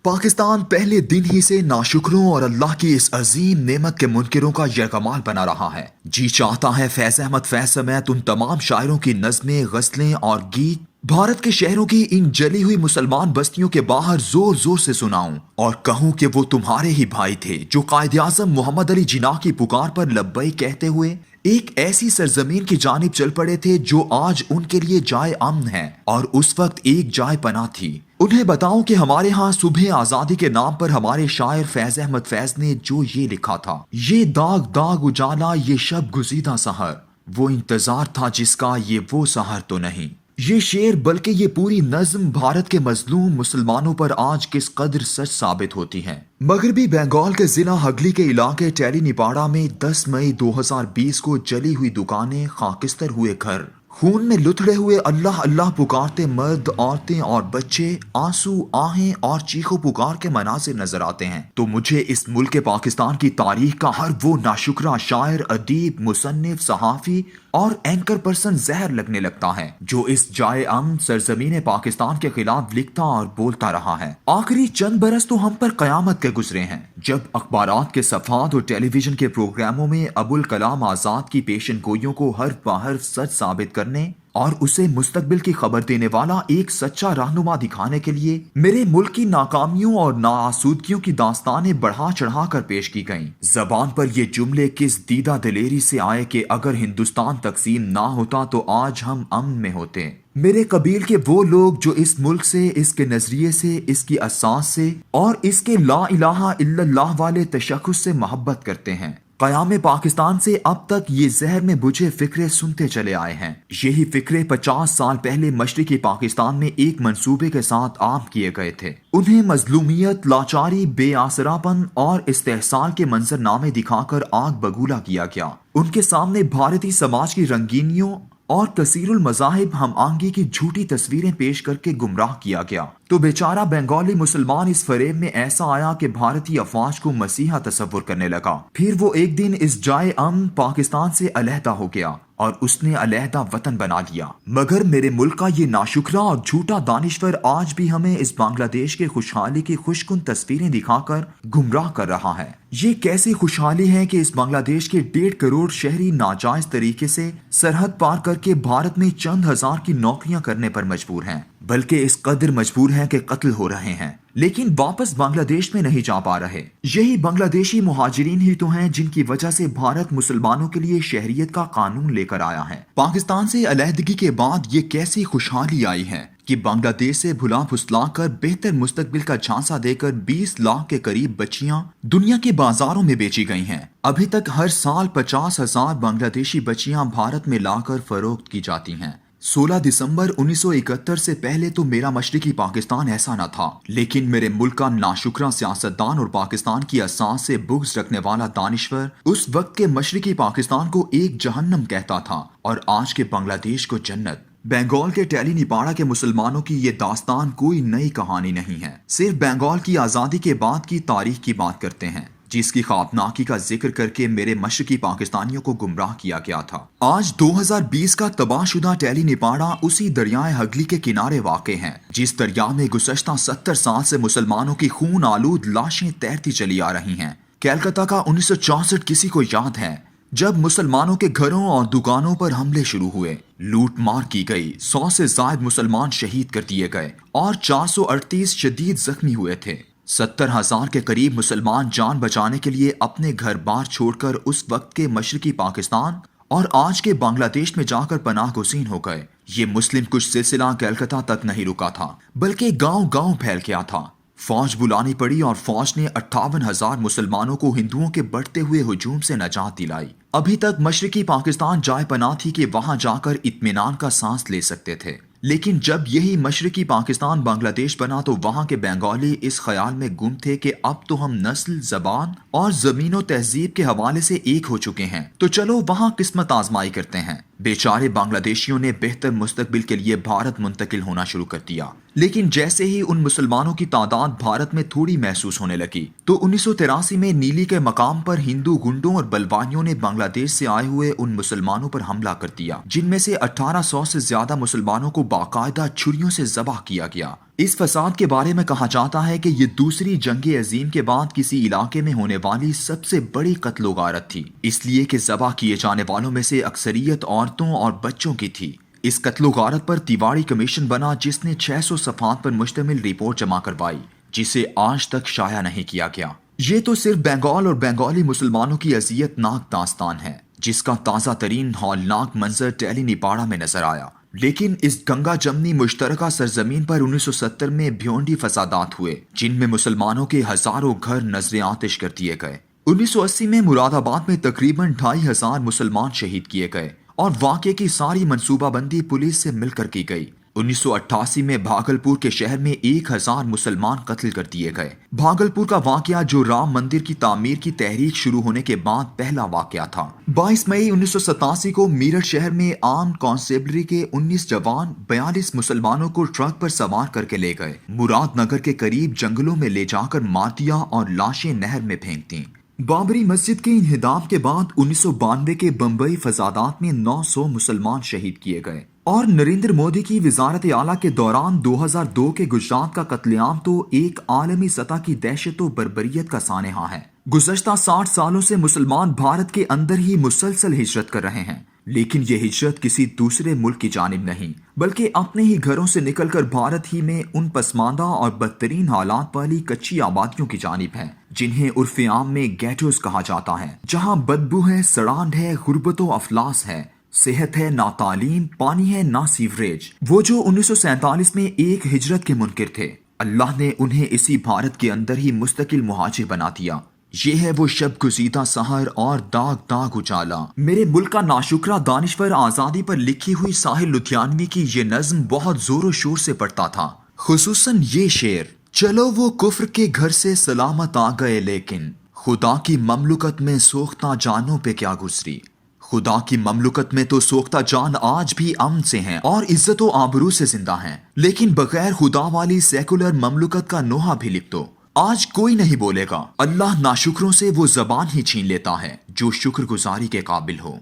पाकिस्तान पहले दिन ही से नाशुकरों और अल्लाह की इस अजीम नेमत के मुनकिरों का यरगमाल बना रहा है। जी चाहता है फैज़ अहमद फैज समेत उन तमाम शायरों की नज़में, गज़लें और गीत भारत के शहरों की इन जली हुई मुसलमान बस्तियों के बाहर जोर जोर से सुनाऊं और कहूं कि वो तुम्हारे ही भाई थे जो कायद आज़म मोहम्मद अली जिन्ना की पुकार पर लब्बैक कहते हुए एक ऐसी सरजमीन की जानिब चल पड़े थे जो आज उनके लिए जाए अमन है और उस वक्त एक जाए पनाह थी। उन्हें बताऊं कि हमारे यहाँ सुबह आजादी के नाम पर हमारे शायर फैज अहमद फैज ने जो ये लिखा था, ये दाग दाग उजाला, ये शब गुज़ीदा सहर, वो इंतजार था जिसका ये वो सहर तो नहीं। ये शेर बल्कि ये पूरी नज्म भारत के मजलूम मुसलमानों पर आज किस कदर सच साबित होती है। मगरबी बंगाल के जिला हगली के इलाके टेली निपाड़ा में 10 मई 2020 को जली हुई दुकानें, खाकिस्तर हुए घर, खून में लुथड़े हुए अल्लाह अल्लाह पुकारते मर्द, औरतें और बच्चे, आंसू, आहें और चीखों पुकार के मनाजिर नजर आते हैं तो मुझे इस मुल्क पाकिस्तान की तारीख का हर वो नाशुक्रा शायर, अदीब, मुसन्निफ, सहाफी और एंकर पर्सन जहर लगने लगता है जो इस जाए अमन सरजमीन पाकिस्तान के खिलाफ लिखता और बोलता रहा है। आखिरी चंद बरस तो हम पर कयामत के गुजरे हैं जब अखबारात के सफात और टेलीविजन के प्रोग्रामों में अबुल कलाम आजाद की पेशन गोइयों को हर्फ बहर्फ सच साबित करने और उसे मुस्तकबिल की खबर देने वाला एक सच्चा रहनुमा दिखाने के लिए मेरे मुल्क की नाकामियों और नाआसूदगियों की दास्तानें बढ़ा चढ़ा कर पेश की गईं। जबान पर ये जुमले किस दीदा दिलेरी से आए कि अगर हिंदुस्तान तकसीम ना होता तो आज हम अमन में होते। मेरे कबील के वो लोग जो इस मुल्क से, इसके नजरिए से, इसकी असास से और इसके ला इलाहा इल्लल्लाह वाले तशख्खुस से मोहब्बत करते हैं, क़याम पाकिस्तान से अब तक ये जहर में बुझे फिक्रे सुनते चले आए हैं। यही फिक्रे 50 साल पहले मशरिकी पाकिस्तान में एक मंसूबे के साथ आम किए गए थे। उन्हें मजलूमियत, लाचारी, बेआसरापन और इस्तेहसाल के मंजरनामे दिखाकर आग बगूला किया गया। उनके सामने भारतीय समाज की रंगीनियों और कसीरुल मज़ाहिब हम आंगी की झूठी तस्वीरें पेश करके गुमराह किया गया तो बेचारा बंगाली मुसलमान इस फरेब में ऐसा आया कि भारतीय अफवाज को मसीहा तसव्वुर करने लगा। फिर वो एक दिन इस जाए अमन पाकिस्तान से अलहदा हो गया और उसने अलहदा वतन बना लिया। मगर मेरे मुल्क का ये नाशुक्रा और झूठा दानिश्वर आज भी हमें इस बांग्लादेश के खुशहाली की खुशकुन तस्वीरें दिखाकर गुमराह कर रहा है। ये कैसी खुशहाली है कि इस बांग्लादेश के 1.5 करोड़ शहरी नाजायज तरीके से सरहद पार करके भारत में चंद हजार की नौकरियां करने पर मजबूर हैं, बल्कि इस कदर मजबूर हैं कि कत्ल हो रहे हैं लेकिन वापस बांग्लादेश में नहीं जा पा रहे। यही बांग्लादेशी मुहाजिरीन ही तो हैं जिनकी वजह से भारत मुसलमानों के लिए शहरियत का कानून लेकर आया है। पाकिस्तान से अलहदगी के बाद ये कैसी खुशहाली आई है कि बांग्लादेश से भुला फुसला कर बेहतर मुस्तकबिल का झांसा देकर 20 लाख के करीब बच्चियां दुनिया के बाजारों में बेची गई हैं। अभी तक हर साल 50,000 बांग्लादेशी बच्चियां भारत में लाकर फरोख्त की जाती हैं। 16 दिसंबर 1971 से पहले तो मेरा मशरिकी पाकिस्तान ऐसा न था, लेकिन मेरे मुल्क का नाशुक्रा सियासतदान और पाकिस्तान की असास से बुग़्ज़ रखने वाला दानिश्वर उस वक्त के मशरिकी पाकिस्तान को एक जहन्नम कहता था और आज के बांग्लादेश को जन्नत। बंगाल के टेली निपाड़ा के मुसलमानों की ये दास्तान कोई नई कहानी नहीं है, सिर्फ बंगाल की आज़ादी के बाद की तारीख की बात करते हैं जिसकी खौफनाकी का जिक्र करके मेरे मशरिकी पाकिस्तानियों को गुमराह किया गया था। आज 2020 का तबाहशुदा टेली निपाड़ा उसी दरियाए हगली के किनारे वाक़े है जिस दरिया में गुज़श्ता 70 साल से मुसलमानों की खून आलूद लाशें तैरती चली आ रही हैं। कलकत्ता का 1964 किसी को याद है जब मुसलमानों के घरों और दुकानों पर हमले शुरू हुए, लूट मार की गई, 100 से ज्यादा मुसलमान शहीद कर दिए गए और 438 शदीद जख्मी हुए थे। 70,000 के करीब मुसलमान जान बचाने के लिए अपने घर बार छोड़कर उस वक्त के मशरिकी पाकिस्तान और आज के बांग्लादेश में जाकर पनाह गुज़ीन हो गए। ये मुस्लिम कुछ सिलसिला कलकत्ता तक नहीं रुका था बल्कि गांव-गांव फैल गया था। फौज बुलानी पड़ी और फौज ने 58,000 मुसलमानों को हिंदुओं के बढ़ते हुए हुजूम से नजात दिलाई। अभी तक मशरिकी पाकिस्तान जाए पनाह थी कि वहां जाकर इत्मीनान का सांस ले सकते थे, लेकिन जब यही मशरिकी पाकिस्तान बांग्लादेश बना तो वहां के बंगाली इस ख्याल में गुम थे कि अब तो हम नस्ल, जबान और जमीनो तहजीब के हवाले से एक हो चुके हैं तो चलो वहां किस्मत आजमाई करते हैं। बेचारे बांग्लादेशियों ने बेहतर मुस्तकबिल के लिए भारत मुंतकिल होना शुरू कर दिया। لیکن جیسے ہی ان مسلمانوں کی تعداد بھارت میں تھوڑی محسوس ہونے لگی تو 1983 میں نیلی کے مقام پر ہندو گنڈوں اور بلوانیوں نے بنگلہ دیش سے آئے ہوئے ان مسلمانوں پر حملہ کر دیا، جن میں سے 1800 سے زیادہ مسلمانوں کو باقاعدہ چھریوں سے ذبح کیا گیا۔ اس فساد کے بارے میں کہا جاتا ہے کہ یہ دوسری جنگ عظیم کے بعد کسی علاقے میں ہونے والی سب سے بڑی قتل و غارت تھی، اس لیے کہ ذبح کیے جانے والوں میں سے اکثریت عورتوں اور بچوں کی تھی۔ اس قتل و غارت پر تیواڑی کمیشن بنا جس نے 600 صفحات پر مشتمل رپورٹ جمع کروائی، جسے آج تک شائع نہیں کیا گیا۔ یہ تو صرف بنگال اور بنگالی مسلمانوں کی اذیت ناک داستان ہے، جس کا تازہ ترین ہولناک منظر ٹیلی نیپاڑا میں نظر آیا۔ لیکن اس گنگا جمنی مشترکہ سرزمین پر 1970 میں بھیونڈی فسادات ہوئے، جن میں مسلمانوں کے ہزاروں گھر نذر آتش کر دیے گئے۔ 1980 میں مراد آباد میں تقریباً 2500 مسلمان شہید کیے گئے اور واقعے کی ساری منصوبہ بندی پولیس سے مل کر کی گئی۔ 1988 میں بھاگلپور کے شہر میں 1000 مسلمان قتل کر دیے گئے۔ بھاگلپور کا واقعہ جو رام مندر کی تعمیر کی تحریک شروع ہونے کے بعد پہلا واقعہ تھا۔ 22 مئی 1987 کو میرٹھ شہر میں آرمڈ کانسٹیبلری کے 19 جوان 42 مسلمانوں کو ٹرک پر سوار کر کے لے گئے، مراد نگر کے قریب جنگلوں میں لے جا کر مار دیا اور لاشیں نہر میں پھینک دیں۔ بابری مسجد کے انہدام کے بعد 1992 کے بمبئی فسادات میں 900 مسلمان شہید کیے گئے، اور نریندر مودی کی وزارت اعلیٰ کے دوران 2002 کے گجرات کا قتل عام تو ایک عالمی سطح کی دہشت و بربریت کا سانحہ ہے۔ گزشتہ 60 سالوں سے مسلمان بھارت کے اندر ہی مسلسل ہجرت کر رہے ہیں، لیکن یہ ہجرت کسی دوسرے ملک کی جانب نہیں بلکہ اپنے ہی گھروں سے نکل کر بھارت ہی میں ان پسماندہ اور بدترین حالات والی کچی آبادیوں کی جانب ہے، جنہیں عرف عام میں گیٹوز کہا جاتا ہے، جہاں بدبو ہے، سڑانڈ ہے، غربت و افلاس ہے، صحت ہے نہ تعلیم، پانی ہے نہ سیوریج۔ وہ جو 1947 میں ایک ہجرت کے منکر تھے، اللہ نے انہیں اسی بھارت کے اندر ہی مستقل مہاجر بنا دیا۔ یہ ہے وہ شب گزیدہ سحر اور داغ داغ اجالا۔ میرے ملک کا ناشکرہ دانشور آزادی پر لکھی ہوئی ساحل لدھیانوی کی یہ نظم بہت زور و شور سے پڑھتا تھا، خصوصاً یہ شعر: چلو وہ کفر کے گھر سے سلامت آ گئے، لیکن خدا کی مملکت میں سوختہ جانوں پہ کیا گزری۔ خدا کی مملکت میں تو سوختہ جان آج بھی امن سے ہیں اور عزت و آبرو سے زندہ ہیں، لیکن بغیر خدا والی سیکولر مملکت کا نوحہ بھی لکھ دو، آج کوئی نہیں بولے گا۔ اللہ ناشکروں سے وہ زبان ہی چھین لیتا ہے جو شکر گزاری کے قابل ہو۔